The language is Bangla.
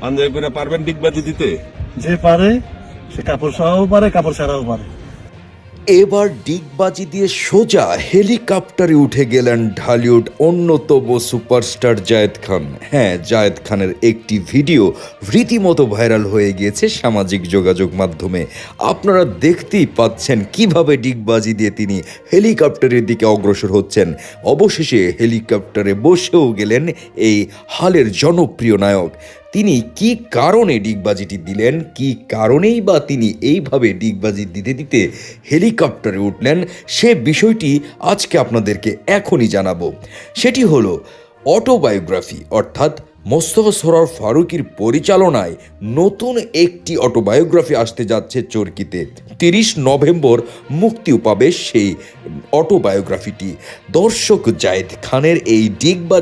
আঞ্জাই করে পারবেন ডিগবাজি দিতে? যে পারে সে কাপড় সরাও পারে, কাপড় ছাড়াও পারে। এবার ডিগবাজি দিয়ে সোজা হেলিকপ্টারে উঠে গেলেন ঢালিউড অন্যতম সুপারস্টার জায়েদ খান। হ্যাঁ, জায়েদ খানের একটি ভিডিও রীতিমতো ভাইরাল হয়ে গিয়েছে সামাজিক যোগাযোগ মাধ্যমে। আপনারা দেখতেই পাচ্ছেন কিভাবে ডিগবাজি দিয়ে তিনি হেলিকপ্টারের দিকে অগ্রসর হচ্ছেন। অবশেষে হেলিকপ্টারে বসেও গেলেন এই হালের জনপ্রিয় নায়ক। তিনি কি কারণে ডিগবাজিটি দিলেন, কি কারণেই বা তিনি এইভাবে ডিগবাজি দিতে দিতে হেলিকপ্টারে উঠলেন, সে বিষয়টি আজকে আপনাদেরকে এখনই জানাবো। সেটি হলো অটোবায়োগ্রাফি, অর্থাৎ মোস্তফা সরোয়ার ফারুকীর পরিচালনায় নতুন একটি অটোবায়োগ্রাফি আসতে যাচ্ছে চরকিতে। 30 নভেম্বর মুক্তিও পাবে সেই অটোবায়োগ্রাফিটি। দর্শক, জায়েদ খানের এই ডিগবাজি